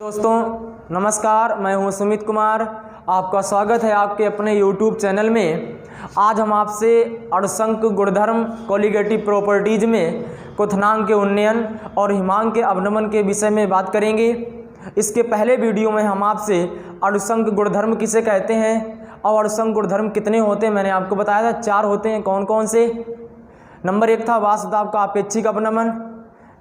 दोस्तों नमस्कार, मैं हूं सुमित कुमार। आपका स्वागत है आपके अपने YouTube चैनल में। आज हम आपसे अणुसंक गुणधर्म कोलिगेटिव प्रॉपर्टीज में क्वथनांक के उन्नयन और हिमांक के अवनमन के विषय में बात करेंगे। इसके पहले वीडियो में हम आपसे अणुसंक गुणधर्म किसे कहते हैं और अणुसंक गुणधर्म कितने होते हैं मैंने आपको बताया था। 4 होते हैं। कौन कौन से? नंबर 1 था वाष्पदाब का अपेक्षिक अवनमन,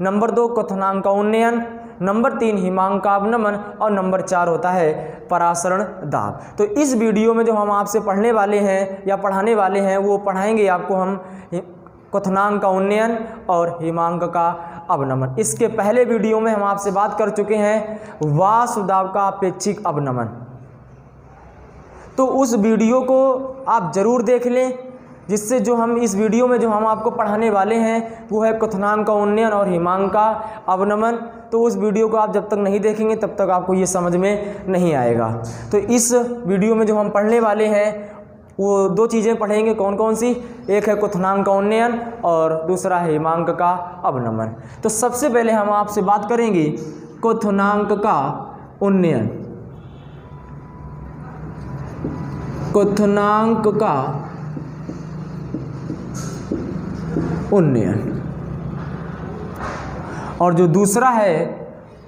नंबर 2 क्वथनांक का उन्नयन, नंबर 3 हिमांक का अवनमन और नंबर 4 होता है परासरण दाब। तो इस वीडियो में जो हम आपसे पढ़ने वाले हैं या पढ़ाने वाले हैं वो पढ़ाएंगे आपको हम क्वथनांक का उन्नयन और हिमांक का अवनमन। इसके पहले वीडियो में हम आपसे बात कर चुके हैं वाष्पदाब का अपेक्षिक अवनमन, तो उस वीडियो को आप ज़रूर देख लें, जिससे जो हम इस वीडियो में जो हम आपको पढ़ाने वाले हैं वो है क्वथनांक का उन्नयन और हिमांक का अवनमन। तो उस वीडियो को आप जब तक नहीं देखेंगे तब तक आपको ये समझ में नहीं आएगा। तो इस वीडियो में जो हम पढ़ने वाले हैं वो 2 चीज़ें पढ़ेंगे। कौन कौन सी? एक है क्वथनांक का उन्नयन और दूसरा है हिमांक का अवनमन। तो सबसे पहले हम आपसे बात करेंगे क्वथनांक का उन्नयन। क्वथनांक का उन्नयन और जो दूसरा है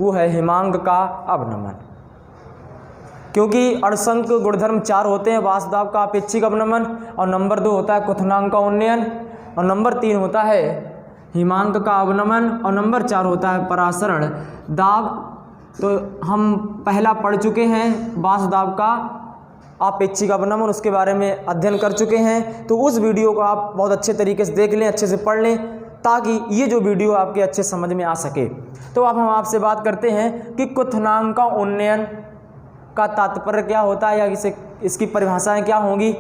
वो है हिमांक का अवनमन। क्योंकि अणुसंक गुणधर्म 4 होते हैं, वाष्पदाब का अपेक्षिक अवनमन और नंबर 2 होता है क्वथनांक का उन्नयन और नंबर 3 होता है हिमांक का अवनमन और नंबर 4 होता है परासरण दाब। तो हम पहला पढ़ चुके हैं वाष्पदाब का अपेक्षिक अवनमन, उसके बारे में अध्ययन कर चुके हैं। तो उस वीडियो को आप बहुत अच्छे तरीके से देख लें, अच्छे से पढ़ लें, ताकि ये जो वीडियो आपके अच्छे समझ में आ सके। तो अब हम आपसे बात करते हैं कि क्वथनांक का उन्नयन का तात्पर्य क्या होता है या इसकी परिभाषाएं क्या होंगी,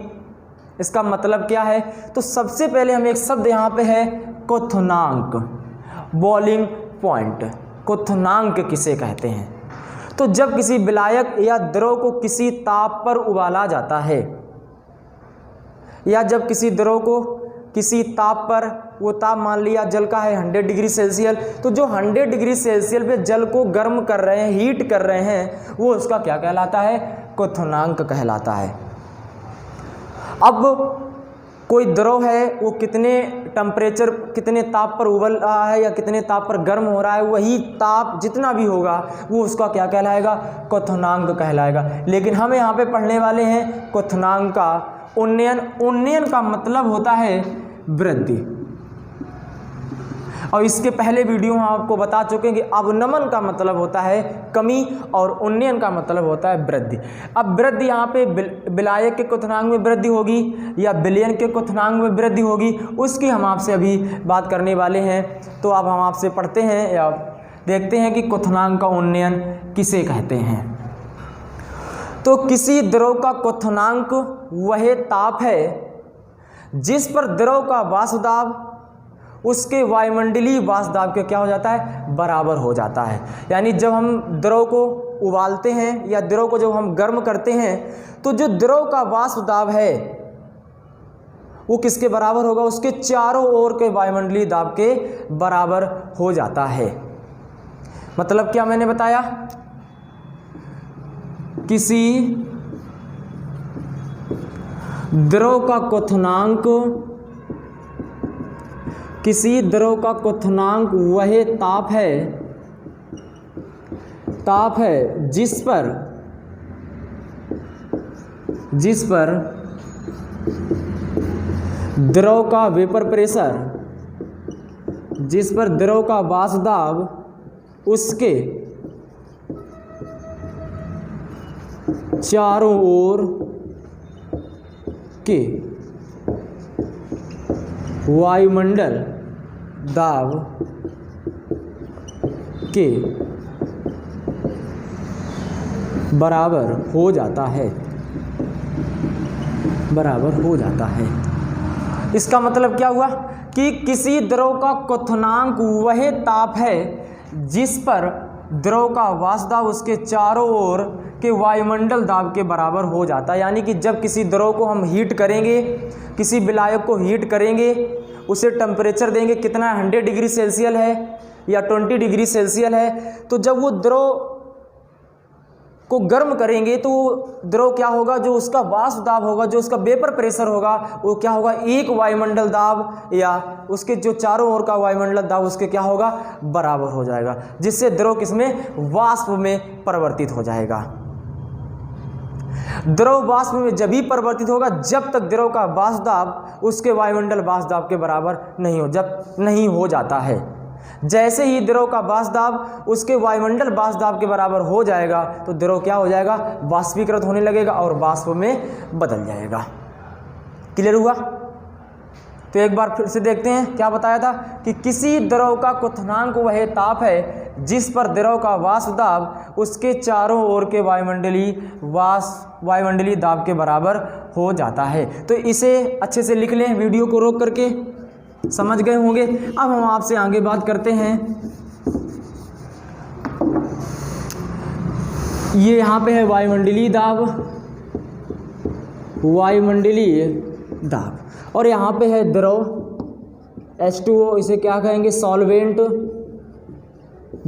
इसका मतलब क्या है। तो सबसे पहले हम एक शब्द यहाँ पे है क्वथनांक, बॉइलिंग पॉइंट। क्वथनांक किसे कहते हैं? तो जब किसी विलायक या द्रव को किसी ताप पर उबाला जाता है या जब किसी द्रव को किसी ताप पर, वो ताप मान लिया जल का है 100 डिग्री सेल्सियस, तो जो 100 डिग्री सेल्सियस पे जल को गर्म कर रहे हैं, हीट कर रहे हैं, वो उसका क्या कहलाता है? क्वथनांक कहलाता है। अब कोई द्रव है वो कितने टेम्परेचर, कितने ताप पर उबल रहा है या कितने ताप पर गर्म हो रहा है, वही ताप जितना भी होगा वो उसका क्या कहलाएगा? क्वथनांक कहलाएगा। लेकिन हम यहाँ पे पढ़ने वाले हैं क्वथनांक का उन्नयन। उन्नयन का मतलब होता है वृद्धि, और इसके पहले वीडियो में आपको बता चुके हैं कि अवनमन का मतलब होता है कमी और उन्नयन का मतलब होता है वृद्धि। अब वृद्धि यहाँ पे विलायक के क्वथनांक में वृद्धि होगी या विलयन के क्वथनांक में वृद्धि होगी, उसकी हम आपसे अभी बात करने वाले हैं। तो अब हम आपसे पढ़ते हैं या देखते हैं कि क्वथनांक का उन्नयन किसे कहते हैं। तो किसी द्रव का क्वथनांक वह ताप है जिस पर द्रव का वाष्पदाब उसके वायुमंडलीय वाष्पदाब के क्या हो जाता है? बराबर हो जाता है। यानी जब हम द्रव को उबालते हैं या द्रव को जब हम गर्म करते हैं तो जो द्रव का वाष्पदाब है वो किसके बराबर होगा? उसके चारों ओर के वायुमंडलीय दाब के बराबर हो जाता है। मतलब क्या मैंने बताया? किसी द्रव का क्वथनांक, किसी द्रव का क्वथनांक वह ताप है जिस पर द्रव का वेपर प्रेशर, जिस पर द्रव का वाष्पदाब उसके चारों ओर के वायुमंडल दाब के बराबर हो जाता है, बराबर हो जाता है। इसका मतलब क्या हुआ कि किसी द्रव का क्वथनांक वह ताप है जिस पर द्रव का वाष्पदाब उसके चारों ओर के वायुमंडल दाब के बराबर हो जाता है। यानी कि जब किसी द्रव को हम हीट करेंगे, किसी विलायक को हीट करेंगे, उसे टेम्परेचर देंगे कितना 100 डिग्री सेल्सियस है या 20 डिग्री सेल्सियस है, तो जब वो द्रव को गर्म करेंगे तो द्रव क्या होगा, जो उसका वाष्प दाब होगा, जो उसका वेपर प्रेशर होगा, वो क्या होगा, एक वायुमंडल दाब या उसके जो चारों ओर का वायुमंडल दाब उसके क्या होगा, बराबर हो जाएगा, जिससे द्रव किसमें, वाष्प में परिवर्तित हो जाएगा। द्रव वाष्प में जब भी परिवर्तित होगा जब तक द्रव का वाष्प दाब उसके वायुमंडल वाष्प दाब के बराबर नहीं हो जाता है। जैसे ही द्रव का वाष्प दाब उसके वायुमंडल वाष्प दाब के बराबर हो जाएगा तो द्रव क्या हो जाएगा, वाष्पीकृत होने लगेगा और वाष्प में बदल जाएगा। क्लियर हुआ? तो एक बार फिर से देखते हैं क्या बताया था कि किसी द्रव का क्वथनांक वह ताप है जिस पर द्रव का वाष्प दाब उसके चारों ओर के वायुमंडलीय दाब के बराबर हो जाता है। तो इसे अच्छे से लिख लें, वीडियो को रोक करके, समझ गए होंगे। अब हम आपसे आगे बात करते हैं। ये यहाँ पे है वायुमंडलीय दाब और यहाँ पे है द्रव H2O, इसे क्या कहेंगे, सॉल्वेंट,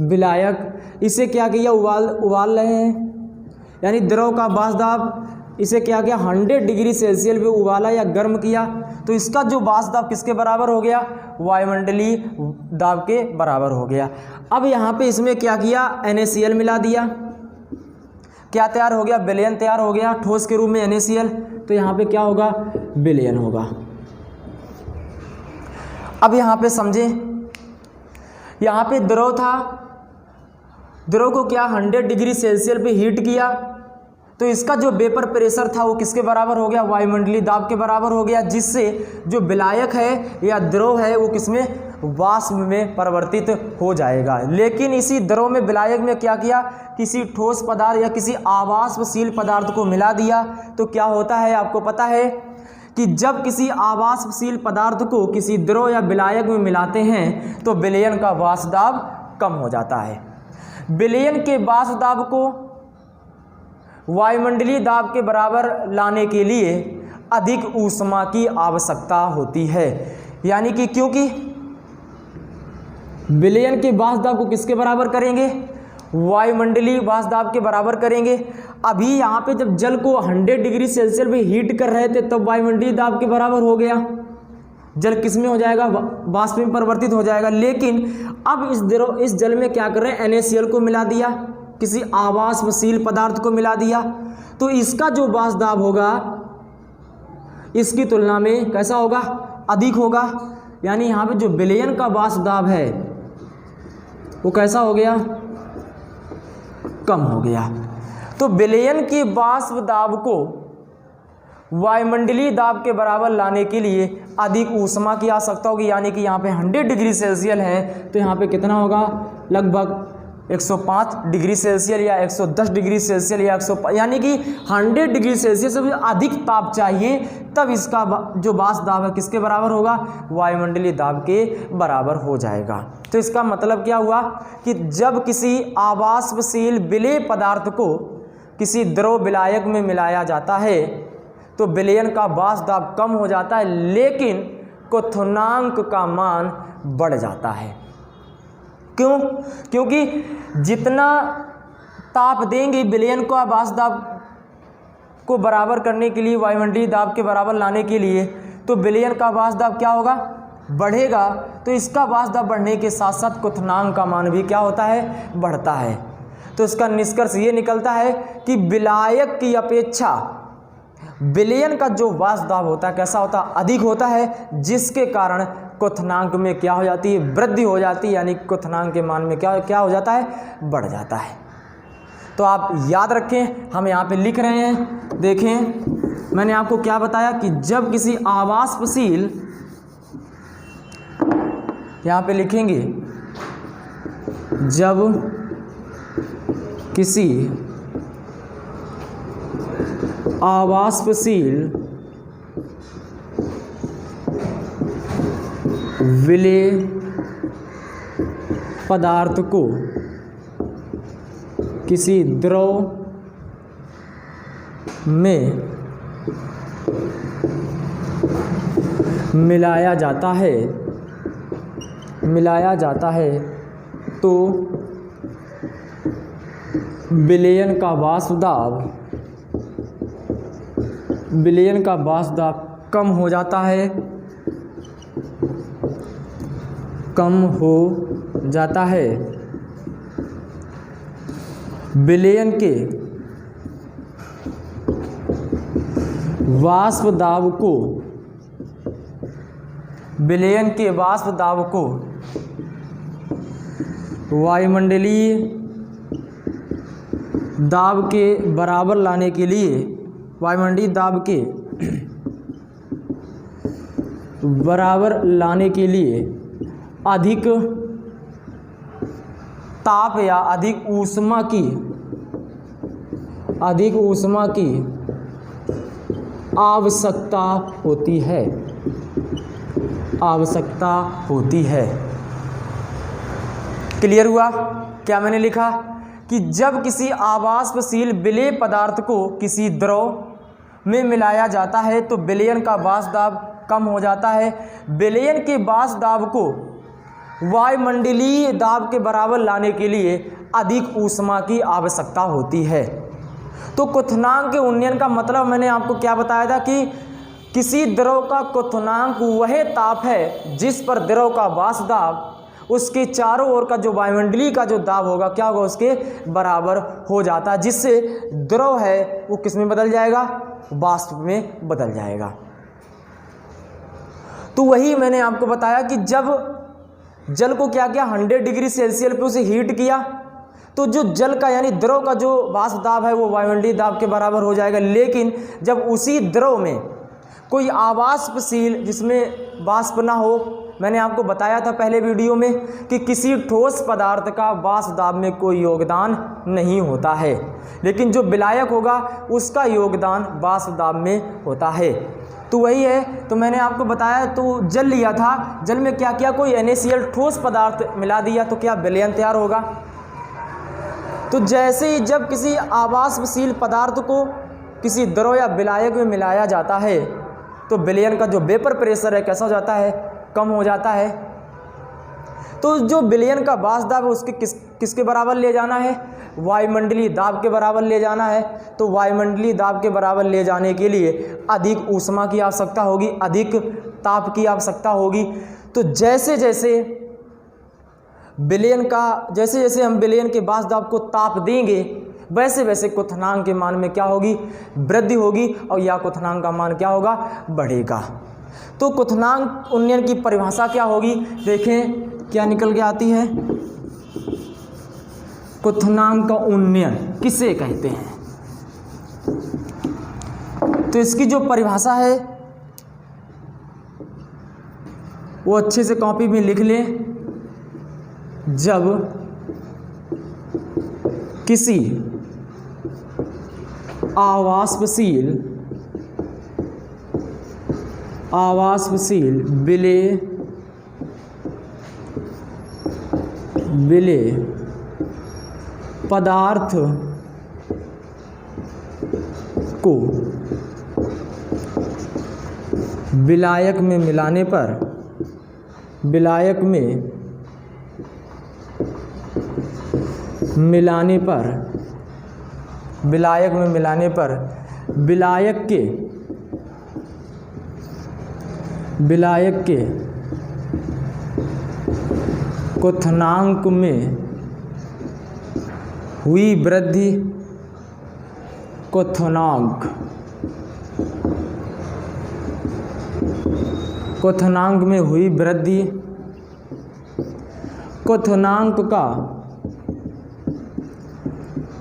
विलायक। इसे क्या किया, उबाल रहे हैं, यानी द्रव का वाष्प दाब इसे क्या किया, 100 डिग्री सेल्सियस पे उबाला या गर्म किया, तो इसका जो वाष्प दाब किसके बराबर हो गया, वायुमंडलीय दाब के बराबर हो गया। अब यहाँ पे इसमें क्या किया, NaCl मिला दिया, क्या तैयार हो गया, विलयन तैयार हो गया ठोस के रूप में NaCl, तो यहाँ पे क्या होगा, विलयन होगा। अब यहाँ पे समझे, यहाँ पे द्रव था, द्रव को क्या 100 डिग्री सेल्सियस पे हीट किया, तो इसका जो वेपर प्रेशर था वो किसके बराबर हो गया, वायुमंडलीय दाब के बराबर हो गया, जिससे जो विलायक है या द्रव है वो किसमें, वाष्प में परिवर्तित हो जाएगा। लेकिन इसी द्रव में विलायक में क्या किया, किसी ठोस पदार्थ या किसी आवासशील पदार्थ को मिला दिया, तो क्या होता है, आपको पता है कि जब किसी आवासशील पदार्थ को किसी द्रव या विलायक में मिलाते हैं तो विलयन का वाष्प दाब कम हो जाता है। विलयन के वाष्प दाब को वायुमंडलीय दाब के बराबर लाने के लिए अधिक ऊष्मा की आवश्यकता होती है, यानी कि क्योंकि विलयन के वाष्प दाब को किसके बराबर करेंगे, वायुमंडलीय वाष्प दाब के बराबर करेंगे। अभी यहाँ पे जब जल को 100 डिग्री सेल्सियस पे हीट कर रहे थे तब वायुमंडलीय दाब के बराबर हो गया, जल किस में हो जाएगा, वाष्प में परिवर्तित हो जाएगा। लेकिन अब इस जल में क्या कर रहे हैं, NaCl को मिला दिया, किसी आवासशील पदार्थ को मिला दिया, तो इसका जो वाष्प दाब होगा इसकी तुलना में कैसा होगा, अधिक होगा। यानी यहाँ पे जो विलयन का वाष्प दाब है वो कैसा हो गया, कम हो गया। तो विलयन के वाष्प दाब को वायुमंडलीय दाब के बराबर लाने के लिए अधिक ऊष्मा की आवश्यकता होगी, यानी कि यहाँ पे 100 डिग्री सेल्सियस है तो यहाँ पे कितना होगा, लगभग 105 डिग्री सेल्सियस या 110 डिग्री सेल्सियस या 105, यानी कि 100 डिग्री सेल्सियस से अधिक ताप चाहिए, तब इसका जो वाष्प दाब है किसके बराबर होगा, वायुमंडलीय दाब के बराबर हो जाएगा। तो इसका मतलब क्या हुआ कि जब किसी आवासशील विलेय पदार्थ को किसी द्रव विलायक में मिलाया जाता है तो विलयन का वाष्प दाब कम हो जाता है, लेकिन क्वथनांक का मान बढ़ जाता है। क्यों? क्योंकि जितना ताप देंगे विलयन का वाष्प दाब को बराबर करने के लिए, वायुमंडलीय दाब के बराबर लाने के लिए, तो विलयन का वाष्प दाब क्या होगा, बढ़ेगा। तो इसका वाष्प दाब बढ़ने के साथ साथ क्वथनांक का मान भी क्या होता है, बढ़ता है। तो इसका निष्कर्ष ये निकलता है कि विलायक की अपेक्षा विलयन का जो वाष्प दाब होता है कैसा होता है, अधिक होता है, जिसके कारण क्वथनांक में क्या हो जाती है, वृद्धि हो जाती है, यानी क्वथनांक के मान में क्या हो जाता है, बढ़ जाता है। तो आप याद रखें, हम यहाँ पे लिख रहे हैं, देखें मैंने आपको क्या बताया कि जब किसी आवासशील, यहाँ पे लिखेंगे, जब किसी आवासशील विलेय पदार्थ को किसी द्रव में मिलाया जाता है तो विलयन का वाष्प दाब कम हो जाता है, विलयन के वाष्प दाब को वायुमंडलीय दाब के बराबर लाने के लिए, वायुमंडलीय दाब के बराबर लाने के लिए अधिक ताप या अधिक ऊष्मा की आवश्यकता होती है। क्लियर हुआ? क्या मैंने लिखा कि जब किसी आवासशील विलेय पदार्थ को किसी द्रव में मिलाया जाता है तो विलयन का वाष्प दाब कम हो जाता है। विलयन के वाष्प दाब को वायुमंडलीय दाब के बराबर लाने के लिए अधिक ऊष्मा की आवश्यकता होती है। तो क्वथनांक के उन्नयन का मतलब मैंने आपको क्या बताया था कि किसी द्रव का क्वथनांक वह ताप है जिस पर द्रव का वाष्प दाब उसके चारों ओर का जो वायुमंडलीय का जो दाब होगा क्या होगा, उसके बराबर हो जाता है, जिससे द्रव है वो किस में बदल जाएगा, वाष्प में बदल जाएगा। तो वही मैंने आपको बताया कि जब जल को क्या किया, 100 डिग्री सेल्सियस पे उसे हीट किया तो जो जल का यानी द्रव का जो वाष्प दाब है वो वायुमंडलीय दाब के बराबर हो जाएगा। लेकिन जब उसी द्रव में कोई आवासशील जिसमें वाष्प ना हो, मैंने आपको बताया था पहले वीडियो में कि किसी ठोस पदार्थ का वाष्प दाब में कोई योगदान नहीं होता है, लेकिन जो विलायक होगा उसका योगदान वाष्प दाब में होता है। तो वही है, तो मैंने आपको बताया, तो जल लिया था, जल में क्या किया, कोई NaCl ठोस पदार्थ मिला दिया तो क्या विलयन तैयार होगा। तो जैसे ही जब किसी आवासशील पदार्थ को किसी द्रव या विलायक में मिलाया जाता है तो विलयन का जो वेपर प्रेशर है कैसा हो जाता है, कम हो जाता है। तो जो विलयन का वाष्प दाब है उसके किसके बराबर ले जाना है, वायुमंडलीय दाब के बराबर ले जाना है। तो वायुमंडलीय दाब के बराबर ले जाने के लिए अधिक ऊष्मा की आवश्यकता होगी, अधिक ताप की आवश्यकता होगी। तो जैसे जैसे हम विलयन के वाष्प दाब को ताप देंगे वैसे वैसे क्वथनांक के मान में क्या होगी, वृद्धि होगी, और यह क्वथनांक का मान क्या होगा, बढ़ेगा। तो क्वथनांक उन्नयन की परिभाषा क्या होगी, देखें क्या निकल के आती है। क्वथनांक का उन्नयन किसे कहते हैं, तो इसकी जो परिभाषा है वो अच्छे से कॉपी में लिख लें। जब किसी आवासशील विलेय पदार्थ को विलायक में मिलाने पर विलायक के क्वथनांक में हुई वृद्धि, क्वथनांक में हुई वृद्धि क्वथनांक का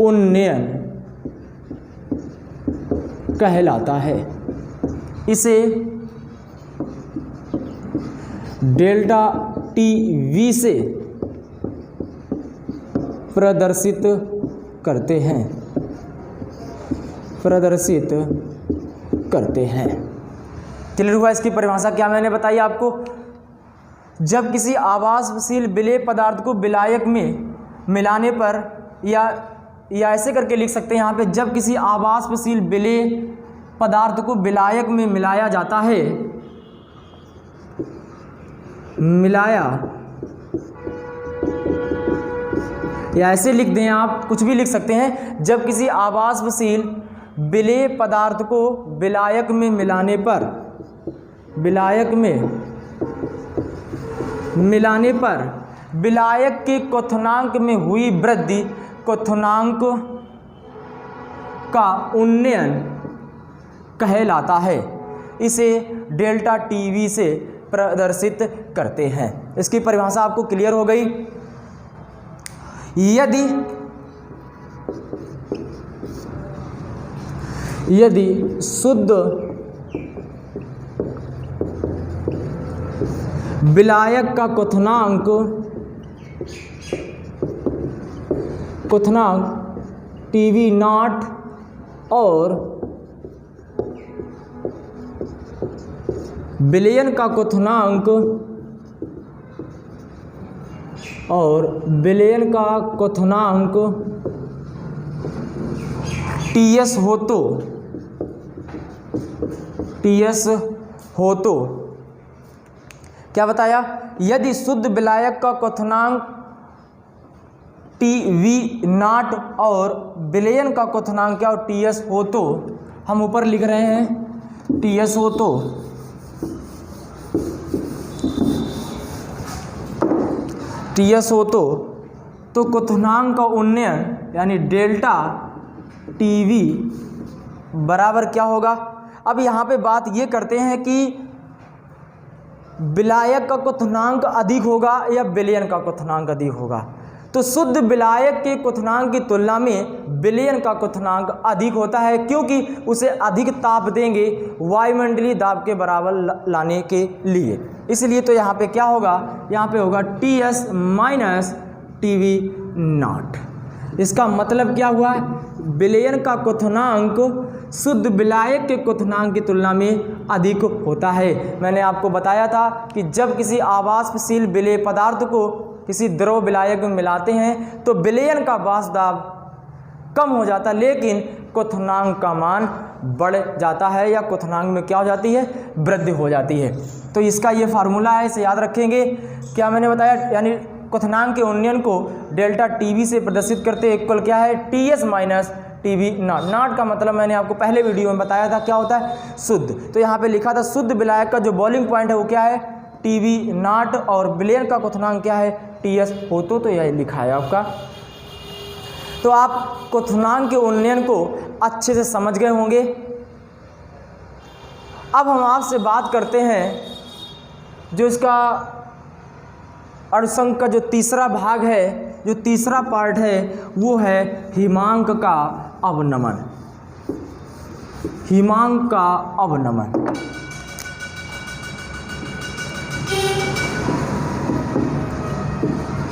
उन्नयन कहलाता है। इसे डेल्टा टी से प्रदर्शित करते हैं। क्लियर हुआ? इसकी परिभाषा क्या मैंने बताई आपको, जब किसी आवासशील विलेय पदार्थ को विलायक में मिलाने पर, या ऐसे करके लिख सकते हैं यहाँ पे, जब किसी आवासशील विलेय पदार्थ को विलायक में मिलाया जाता है, या ऐसे लिख दें, आप कुछ भी लिख सकते हैं। जब किसी आवासशील विलेय पदार्थ को विलायक में मिलाने पर, विलायक में मिलाने पर विलायक के क्वथनांक में हुई वृद्धि क्वथनांक का उन्नयन कहलाता है। इसे डेल्टा टीवी से प्रदर्शित करते हैं। इसकी परिभाषा आपको क्लियर हो गई। यदि शुद्ध विलायक का क्वथनांक टीवी नॉट और विलयन का क्वथनांक टीएस हो तो क्या बताया? यदि शुद्ध विलायक का क्वथनांक टीवी नॉट और विलयन का क्वथनांक क्या हो? टीएस हो तो, हम ऊपर लिख रहे हैं टीएस हो तो क्वथनांक का उन्नयन यानी डेल्टा टीवी बराबर क्या होगा? अब यहाँ पे बात ये करते हैं कि विलायक का क्वथनांक अधिक होगा या विलयन का क्वथनांक अधिक होगा। तो शुद्ध विलायक के क्वथनांक की तुलना में विलयन का क्वथनांक अधिक होता है, क्योंकि उसे अधिक ताप देंगे वायुमंडलीय दाब के बराबर लाने के लिए। इसलिए तो यहाँ पे क्या होगा? यहाँ पे होगा टीएस माइनस टीवी नॉट। इसका मतलब क्या हुआ? विलयन का क्वथनांक शुद्ध विलायक के क्वथनांक की तुलना में अधिक होता है। मैंने आपको बताया था कि जब किसी आवासशील विलेय पदार्थ को किसी द्रव विलायक में मिलाते हैं तो विलयन का वाष्प दाब कम हो जाता है, लेकिन क्वथनांक का मान बढ़ जाता है या क्वथनांक में क्या हो जाती है? वृद्धि हो जाती है। तो इसका ये फार्मूला है, इसे याद रखेंगे। क्या मैंने बताया? यानी क्वथनांक के उन्नयन को डेल्टा टीवी से प्रदर्शित करते इक्वल क्या है? TS minus TV naught. Naught का मतलब मैंने आपको पहले वीडियो में बताया था क्या होता है? शुद्ध। तो यहाँ पे लिखा था शुद्ध विलायक का जो बॉइलिंग पॉइंट है वो क्या है? टीवी नॉट, और विलयन का क्वथनांक क्या है? टीएस हो तो यह लिखा है आपका। तो आप क्वथनांक के उन्नयन को अच्छे से समझ गए होंगे। अब हम आपसे बात करते हैं जो इसका अणुसंघ का जो तीसरा भाग है, जो तीसरा पार्ट है वो है हिमांक का अवनमन। हिमांक का अवनमन।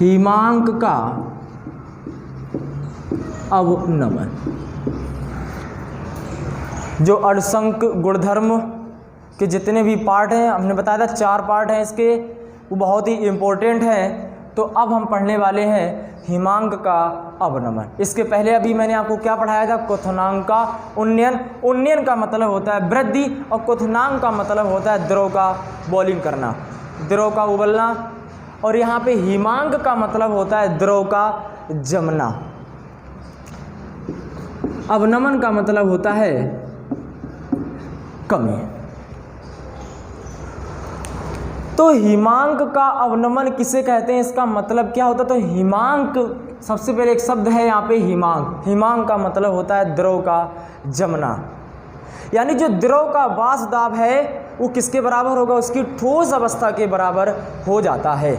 हिमांक का अवनमन। जो अणुसंघ गुणधर्म के जितने भी पार्ट हैं, हमने बताया था 4 पार्ट हैं इसके, वो बहुत ही इम्पोर्टेंट हैं। तो अब हम पढ़ने वाले हैं हिमांक का अवनमन। इसके पहले अभी मैंने आपको क्या पढ़ाया था? क्वथनांक का उन्नयन। उन्नयन का मतलब होता है वृद्धि और क्वथनांक का मतलब होता है द्रव का बॉइलिंग करना, द्रव का उबलना। और यहाँ पे हिमांक का मतलब होता है द्रव का जमना। अवनमन का मतलब होता है कमी। तो हिमांक का अवनमन किसे कहते हैं? इसका मतलब क्या होता है? तो हिमांक, सबसे पहले एक शब्द है यहाँ पे हिमांक। हिमांक का मतलब होता है द्रव का जमना, यानी जो द्रव का वाष्प दाब है वो किसके बराबर होगा? उसकी ठोस अवस्था के बराबर हो जाता है।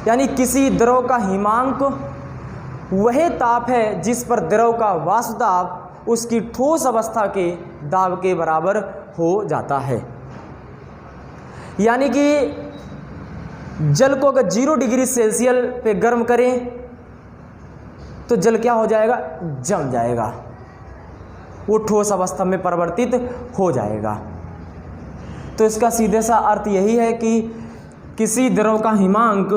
यानी किसी द्रव का हिमांक वह ताप है जिस पर द्रव का वाष्प दाब उसकी ठोस अवस्था के दाब के बराबर हो जाता है। यानी कि जल को अगर 0 डिग्री सेल्सियस पे गर्म करें तो जल क्या हो जाएगा? जम जाएगा, वो ठोस अवस्था में परिवर्तित हो जाएगा। तो इसका सीधे सा अर्थ यही है कि किसी द्रव का हिमांक,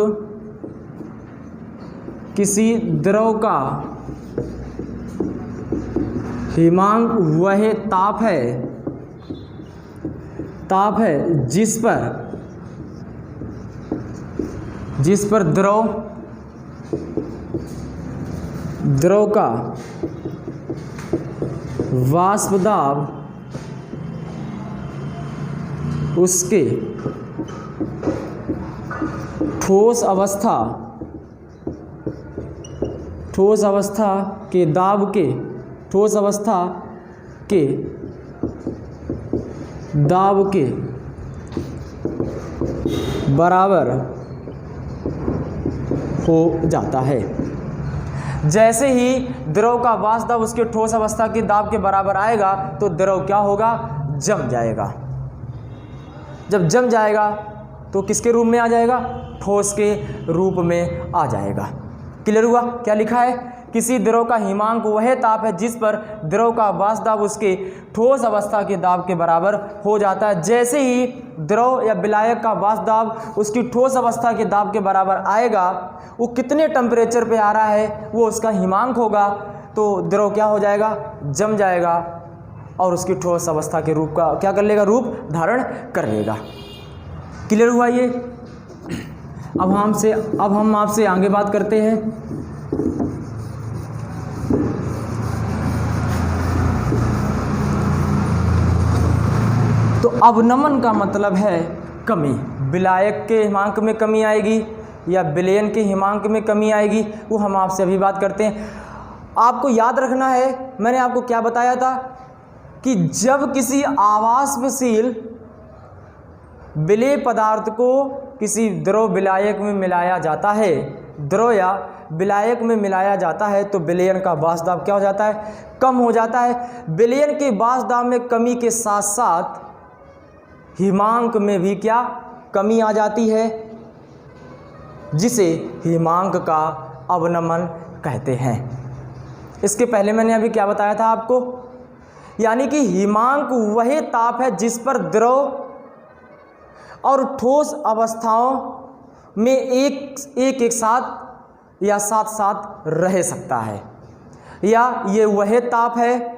किसी द्रव का हिमांक वह ताप है जिस पर द्रव द्रव का वाष्प दाब उसके ठोस अवस्था के दाब के बराबर हो जाता है। जैसे ही द्रव का वाष्प दाब उसके ठोस अवस्था के दाब के बराबर आएगा तो द्रव क्या होगा, जम जाएगा। जब जम जाएगा तो किसके रूप में आ जाएगा, ठोस के रूप में आ जाएगा। क्लियर हुआ? क्या लिखा है, किसी द्रव का हिमांक वह ताप है जिस पर द्रव का वाष्प दाब उसके ठोस अवस्था के दाब के बराबर हो जाता है। जैसे ही द्रव या विलायक का वाष्प दाब उसकी ठोस अवस्था के दाब के बराबर आएगा, वो कितने टेम्परेचर पे आ रहा है वो उसका हिमांक होगा, तो द्रव क्या हो जाएगा, जम जाएगा और उसकी ठोस अवस्था के रूप का क्या कर लेगा, रूप धारण कर लेगा। क्लियर हुआ ये? अब हम आपसे आगे बात करते हैं। तो अवनमन का मतलब है कमी। विलायक के हिमांक में कमी आएगी या विलयन के हिमांक में कमी आएगी, वो हम आपसे अभी बात करते हैं। आपको याद रखना है, मैंने आपको क्या बताया था कि जब किसी आवासशील विलेय पदार्थ को किसी द्रव विलायक में मिलाया जाता है, द्रव या विलायक में मिलाया जाता है, तो विलयन का वाष्प दाब क्या हो जाता है, कम हो जाता है। विलयन के वाष्प दाब में कमी के साथ साथ हिमांक में भी क्या कमी आ जाती है, जिसे हिमांक का अवनमन कहते हैं। इसके पहले मैंने अभी क्या बताया था आपको, यानी कि हिमांक वह ताप है जिस पर द्रव और ठोस अवस्थाओं में एक साथ या साथ साथ रह सकता है, या ये वह ताप है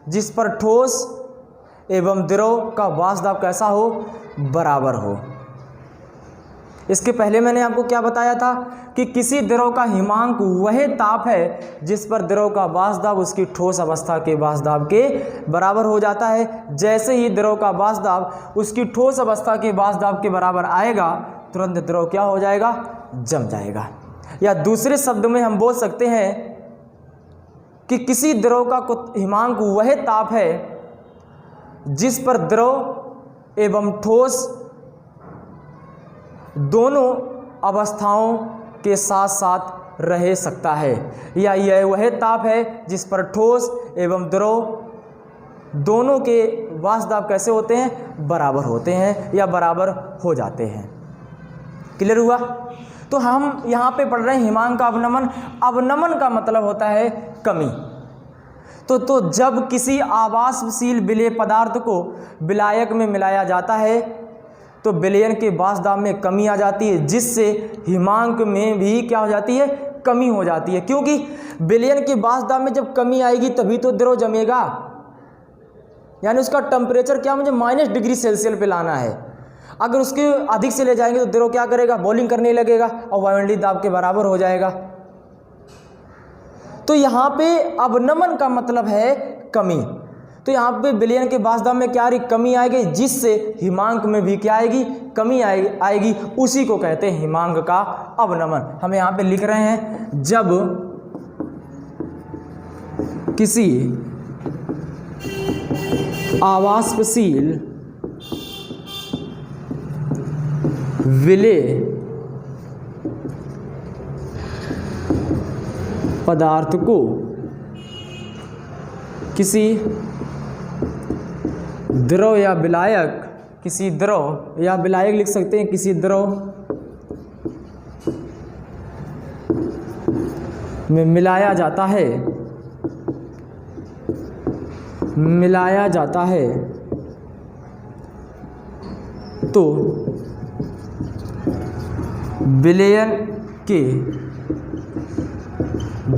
जिस पर ठोस एवं द्रव का वाष्प दाब कैसा हो, बराबर हो। इसके पहले मैंने आपको क्या बताया था कि किसी द्रव का हिमांक वह ताप है जिस पर द्रव का वाष्प दाब उसकी ठोस अवस्था के वाष्प दाब के बराबर हो जाता है। जैसे ही द्रव का वाष्प दाब उसकी ठोस अवस्था के वाष्प दाब के बराबर आएगा, तुरंत द्रव क्या हो जाएगा, जम जाएगा। या दूसरे शब्द में हम बोल सकते हैं कि किसी द्रव का हिमांक वह ताप है जिस पर द्रव एवं ठोस दोनों अवस्थाओं के साथ साथ रह सकता है, या यह वह ताप है जिस पर ठोस एवं द्रव दोनों के वाष्प दाब कैसे होते हैं, बराबर होते हैं या बराबर हो जाते हैं। क्लियर हुआ? तो हम यहाँ पे पढ़ रहे हैं हिमांक का अवनमन। अवनमन का मतलब होता है कमी। तो जब किसी आवासशील विलेय पदार्थ को विलायक में मिलाया जाता है तो विलयन के वाष्प दाब में कमी आ जाती है, जिससे हिमांक में भी क्या हो जाती है, कमी हो जाती है। क्योंकि विलयन के वाष्प दाब में जब कमी आएगी तभी तो द्रव जमेगा, यानी उसका टेम्परेचर क्या मुझे -डिग्री सेल्सियस पे लाना है। अगर उसके अधिक से ले जाएंगे तो द्रव क्या करेगा, बॉइलिंग करने लगेगा और वायुमंडलीय दाब के बराबर हो जाएगा। तो यहाँ पे अवनमन का मतलब है कमी। तो यहाँ पे विलयन के वाष्प दाब में क्या आ रही, कमी आएगी, जिससे हिमांक में भी क्या आएगी, कमी आएगी। उसी को कहते हैं हिमांक का अवनमन। हम यहाँ पे लिख रहे हैं, जब किसी आवासशील विलेय पदार्थ को किसी द्रव या विलायक, लिख सकते हैं, किसी द्रव में मिलाया जाता है तो विलयन के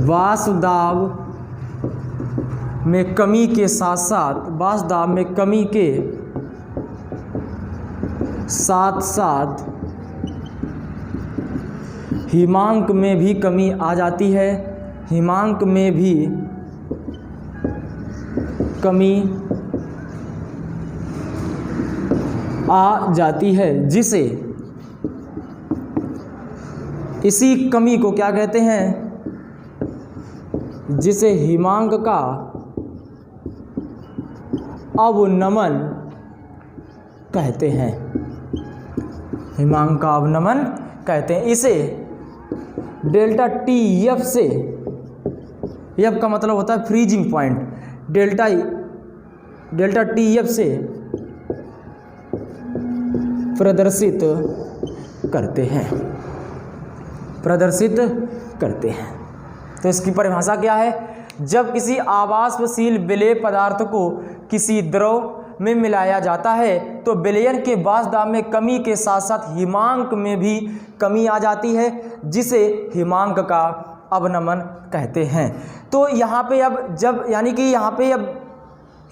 वाष्प दाब में कमी के साथ साथ हिमांक में भी कमी आ जाती है। हिमांक में भी कमी आ जाती है, जिसे इसी कमी को क्या कहते हैं, जिसे हिमांक का अवनमन कहते हैं। हिमांक का अवनमन कहते हैं। इसे डेल्टा टी एफ से, एफ का मतलब होता है freezing point, delta T F से प्रदर्शित करते हैं, प्रदर्शित करते हैं। तो इसकी परिभाषा क्या है? जब किसी आवासशील विलेय पदार्थ को किसी द्रव में मिलाया जाता है तो विलयन के बास दाब में कमी के साथ साथ हिमांक में भी कमी आ जाती है, जिसे हिमांक का अवनमन कहते हैं। तो यहाँ पे अब जब यानी कि यहाँ पे अब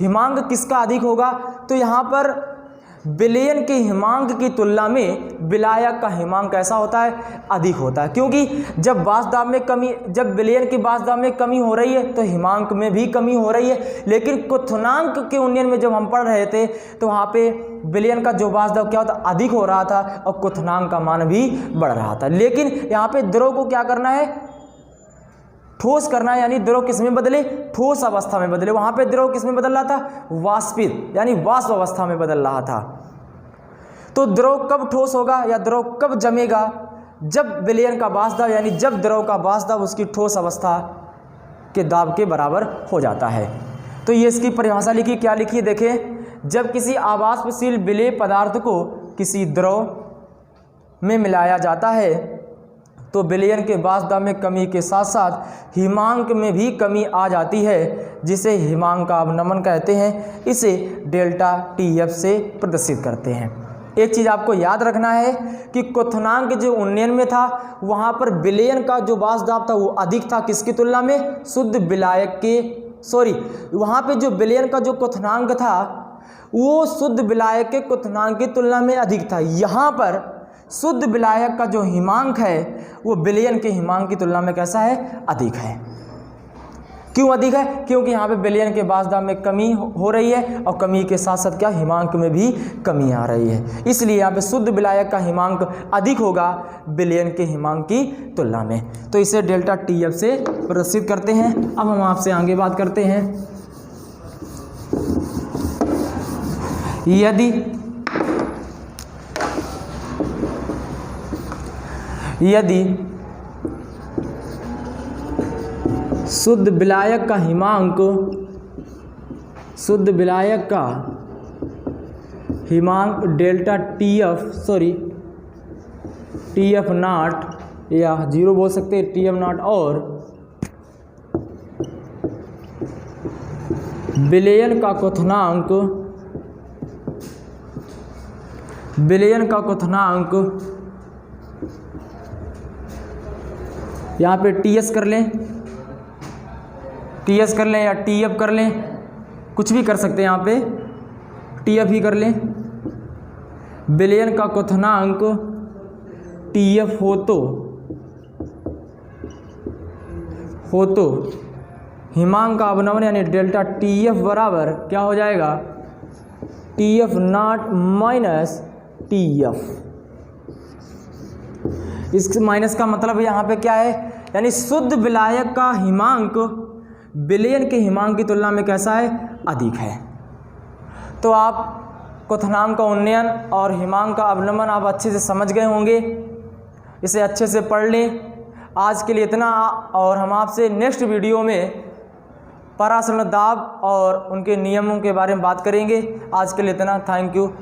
हिमांक किसका अधिक होगा, तो यहाँ पर विलयन के हिमांक की तुलना में विलायक का हिमांक कैसा होता है, अधिक होता है। क्योंकि जब बास दाब में कमी, जब विलयन के बास दाब में कमी हो रही है तो हिमांक में भी कमी हो रही है। लेकिन क्वथनांक के उन्नयन में जब हम पढ़ रहे थे तो वहाँ पे विलयन का जो बास दाब क्या होता, अधिक हो रहा था और क्वथनांक का मान भी बढ़ रहा था। लेकिन यहाँ पे द्रव को क्या करना है, ठोस करना है, यानी द्रव किस में बदले, ठोस अवस्था में बदले। वहां पे द्रव किस में बदल रहा था, वाष्पित यानी वाष्प अवस्था में बदल रहा था। तो द्रव कब ठोस होगा या द्रव कब जमेगा, जब विलयन का बास दाब यानी जब द्रव का बास दाब उसकी ठोस अवस्था के दाब के बराबर हो जाता है। तो ये इसकी परिभाषा लिखी, क्या लिखी देखें, जब किसी आवासशील विलेय पदार्थ को किसी द्रव में मिलाया जाता है तो विलयन के बास दाब में कमी के साथ साथ हिमांक में भी कमी आ जाती है, जिसे हिमांक का अवनमन कहते हैं। इसे डेल्टा टी एफ से प्रदर्शित करते हैं। एक चीज़ आपको याद रखना है कि क्वथनांक जो उन्नयन में था वहाँ पर विलयन का जो बास दाब था वो अधिक था, किसकी तुलना में, शुद्ध विलायक के, वहाँ पे जो विलयन का जो क्वथनांक था वो शुद्ध विलायक के क्वथनांक की तुलना में अधिक था। यहाँ पर शुद्ध विलायक का जो हिमांक है वो विलयन के हिमांक की तुलना में कैसा है, अधिक है। क्यों अधिक है, क्योंकि यहाँ पे विलयन के बास दाब में कमी हो रही है और कमी के साथ साथ क्या, हिमांक में भी कमी आ रही है। इसलिए यहाँ पे शुद्ध विलायक का हिमांक अधिक होगा विलयन के हिमांक की तुलना में। तो इसे डेल्टा टी एफ से प्रदर्शित करते हैं। अब हम आपसे आगे बात करते हैं, यदि शुद्ध विलायक का हिमांक डेल्टा टी एफ नॉट या 0 बोल सकते हैं, टी एफ नॉट, और विलयन का क्वथनांक यहाँ पे टी एस कर लें या टी एफ कर लें, कुछ भी कर सकते हैं, यहाँ पे टी एफ ही कर लें। विलयन का क्वथनांक टी एफ हो तो हिमांक का अवनमन यानी डेल्टा टी एफ बराबर क्या हो जाएगा, T F not minus T F. इस माइनस का मतलब यहाँ पे क्या है, यानी शुद्ध विलायक का हिमांक विलयन के हिमांक की तुलना में कैसा है, अधिक है। तो आप क्वथनांक का उन्नयन और हिमांक का अवनमन आप अच्छे से समझ गए होंगे, इसे अच्छे से पढ़ लें। आज के लिए इतना, और हम आपसे नेक्स्ट वीडियो में परासरण दाब और उनके नियमों के बारे में बात करेंगे। आज के लिए इतना, थैंक यू।